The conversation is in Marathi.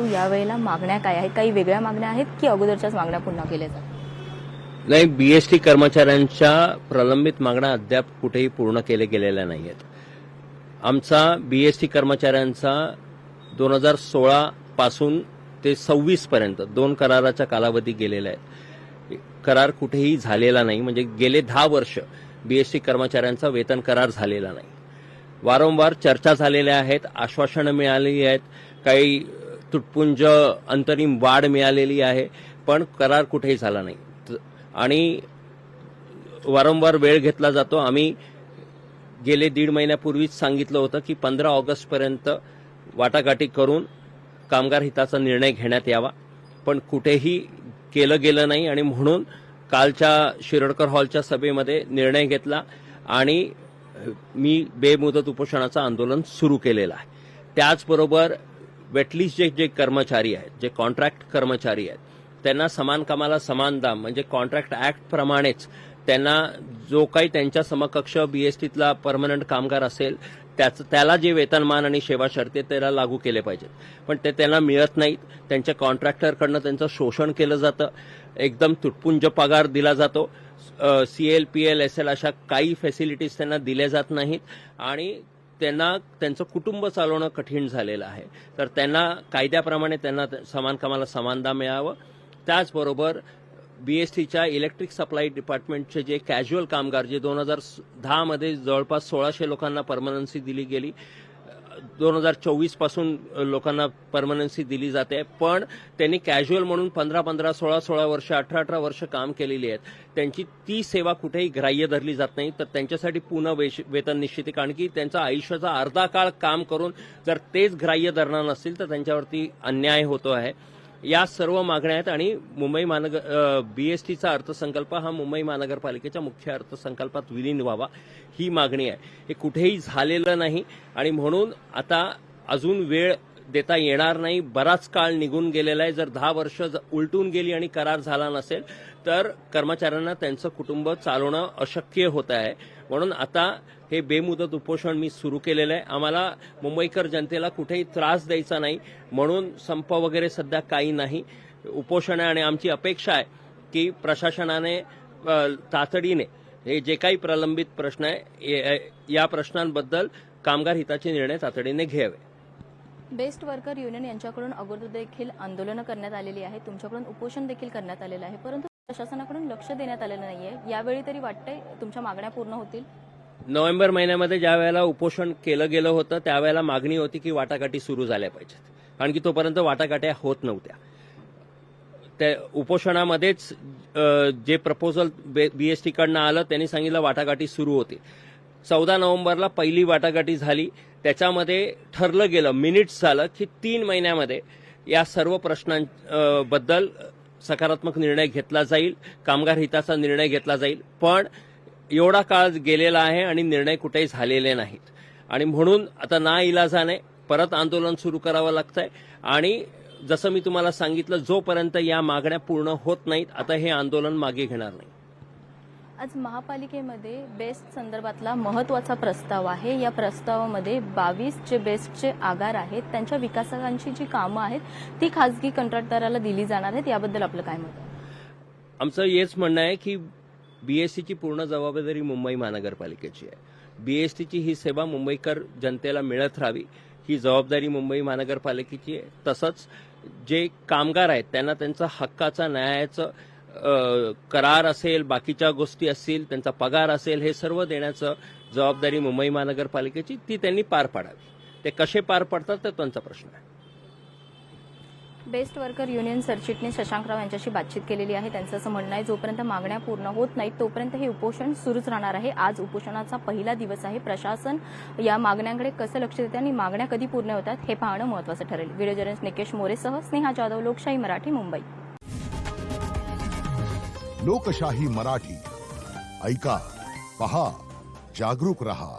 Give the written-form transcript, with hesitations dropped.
परंतु यावेळेला मागण्या काय आहेत? काही वेगळ्या मागण्या आहेत की अगोदरच्याच मागण्या पुन्हा केल्या जातात? नाही, बीएसटी कर्मचाऱ्यांच्या प्रलंबित मागण्या अद्याप कुठेही पूर्ण केल्या गेलेल्या नाहीत. आमचा बीएसटी कर्मचाऱ्यांचा 2016 पासून ते 26 पर्यंत 2 कराराचा कालावधी गेलेला आहे. करार कुठेही झालेला नाही. म्हणजे गेले 10 वर्ष बीएसटी कर्मचाऱ्यांचा वेतन करार झालेला नाही. वारंवार चर्चा झालेल्या आहेत, आश्वासनं मिळालेली आहेत, काही तुटपुंज अंतरिम वाढ मिळालेली आहे, पण करार कुठेही झाला नाही. आणि वारंवार वेळ घेतला जातो. आम्ही गेले 1.5 महिन्यापूर्वीच सांगितलं होतं की 15 ऑगस्टपर्यंत वाटाघाटी करून कामगार हिताचा निर्णय घेण्यात यावा, पण कुठेही केलं गेलं नाही. आणि म्हणून कालच्या शिरडकर हॉलच्या सभेमध्ये निर्णय घेतला आणि मी बेमुदत उपोषणाचं आंदोलन सुरू केलेलं आहे. त्याचबरोबर वेटलिस्ट जे कर्मचारी आहेत, जे कॉन्ट्रॅक्ट कर्मचारी आहेत, त्यांना समान कामाला समान दाम म्हणजे कॉन्ट्रॅक्ट ऍक्ट प्रमाणेच त्यांना जो काही त्यांच्या समकक्ष बीएसटीतला परमनंट कामगार असेल त्याला जे वेतनमान आणि सेवा शर्ती त्याला लागू केले पाहिजेत, पण ते त्यांना मिळत नाहीत. त्यांच्या कॉन्ट्रॅक्टरकडनं त्यांचं शोषण केलं जातं. एकदम तुटपुंज पगार दिला जातो. सीएल, पीएल, एसएल अशा काही फॅसिलिटीज त्यांना दिल्या जात नाहीत आणि त्यांना त्यांचं कुटुंब चालवणं कठीण झालेलं आहे. तर त्यांना कायद्याप्रमाणे त्यांना समान कामाला समान दाम मिळावं. त्याचबरोबर बीएसटीच्या इलेक्ट्रिक सप्लाय डिपार्टमेंटचे जे कॅज्युअल कामगार, जे 2010 मध्ये जवळपास 1600 लोकांना परमनन्सी दिली गेली, 2024 पासून लोकांना परमनन्सी दिली जाते, पण त्यांनी कॅज्युअल म्हणून 15-15, 16-16 वर्ष, 18-18 वर्ष काम केलेली आहेत. त्यांची ती सेवा कुठेही ग्राह्य धरली जात नाही. तर त्यांच्यासाठी पुन्हा वेतन निश्चिती, कारण की त्यांचा आयुष्याचा अर्धा काळ काम करून जर तेच ग्राह्य धरणार नसतील तर त्यांच्यावरती अन्याय होतो आहे. या सर्व मागण्या आहेत आणि मुंबई बीएसटीचा अर्थसंकल्प हा मुंबई महानगरपालिकेच्या मुख्य अर्थसंकल्पात विलीन व्हावा, ही मागणी आहे. हे कुठेही झालेलं नाही आणि म्हणून आता अजून वेळ देता येणार नाही. बराच काळ निघून गेलेला आहे. जर 10 वर्ष उलटून गेली आणि करार झाला नसेल तर कर्मचाऱ्यांना त्यांचं कुटुंब चालवणं अशक्य होत आहे. म्हणून आता हे बेमुदत उपोषण मी सुरू केलेलं आहे. आम्हाला मुंबईकर जनतेला कुठेही त्रास द्यायचा नाही म्हणून संप वगैरे सध्या काही नाही. उपोषण आहे आणि आमची अपेक्षा आहे की प्रशासनाने तातडीने हे जे काही प्रलंबित प्रश्न आहे या प्रश्नांबद्दल कामगार हिताचे निर्णय तातडीने घ्यावे. बेस्ट वर्कर युनियन यांच्याकडून अगोदर देखील आंदोलनं करण्यात आलेली आहे, तुमच्याकडून उपोषण देखील करण्यात आलेलं आहे, परंतु प्रशासनाकडून लक्ष देण्यात आलेलं नाहीये. यावेळी तरी वाटतंय तुमच्या मागण्या पूर्ण होतील? नोव्हेंबर महिन्यामध्ये ज्या वेळेला उपोषण केलं गेलं होतं त्यावेळेला मागणी होती की वाटाघाटी सुरू झाल्या पाहिजेत, कारण की तोपर्यंत वाटाघाट्या होत नव्हत्या. त्या उपोषणामध्येच जे प्रपोजल बीएसटीकडनं आलं त्यांनी सांगितलं वाटाघाटी सुरू होती. 14 नोव्हेंबरला पहिली वाटाघाटी झाली. त्याच्यामध्ये ठरलं गेलं, मिनिट्स झालं की 3 महिन्यामध्ये या सर्व प्रश्नांबद्दल सकारात्मक निर्णय घेतला जाईल, कामगार हिताचा निर्णय घेतला जाईल. पण एवढा काळ गेलेला आहे आणि निर्णय कुठेही झालेले नाहीत आणि म्हणून आता नाइलाजाने परत आंदोलन सुरू करावं लागतंय. आणि जसं मी तुम्हाला सांगितलं, जोपर्यंत या मागण्या पूर्ण होत नाहीत आता हे आंदोलन मागे घेणार नाही. आज महापालिकेमध्ये बेस्ट संदर्भातला महत्त्वाचा प्रस्ताव आहे. या प्रस्तावामध्ये 22 जे बेस्टचे आगार आहेत त्यांच्या विकासाची जी कामं आहेत ती खासगी कंत्राटदाराला दिली जाणार आहेत. याबद्दल आपलं काय मत आहे? आमचं हेच म्हणणं आहे की बीएसटीची पूर्ण जबाबदारी मुंबई महानगरपालिकेची आहे. बीएसटीची ही सेवा मुंबईकर जनतेला मिळत राहावी ही जबाबदारी मुंबई महानगरपालिकेची आहे. तसंच जे कामगार आहेत त्यांना त्यांचा हक्काचा न्यायाचं करार असेल, बाकीच्या गोष्टी असतील, त्यांचा पगार असेल, हे सर्व देण्याचं जबाबदारी मुंबई महानगरपालिकेची, ती त्यांनी पार पाडावी. ते कसे पार पडतात तर त्यांचा प्रश्न आहे. बेस्ट वर्कर युनियन सरचिटणीस शशांकराव यांच्याशी बातचीत केलेली आहे. त्यांचं असं म्हणणं आहे जोपर्यंत मागण्या पूर्ण होत नाहीत तोपर्यंत हे उपोषण सुरूच राहणार आहे. आज उपोषणाचा पहिला दिवस आहे. प्रशासन या मागण्यांकडे कसं लक्ष देते आणि मागण्या कधी पूर्ण होतात हे पाहणं महत्त्वाचं ठरेल. व्हिडिओ जर्नलिस्ट निकेश मोरेसह स्नेहा जाधव, लोकशाही मराठी, मुंबई. लोकशाही मराठी ऐका, पहा, जागरूक रहा.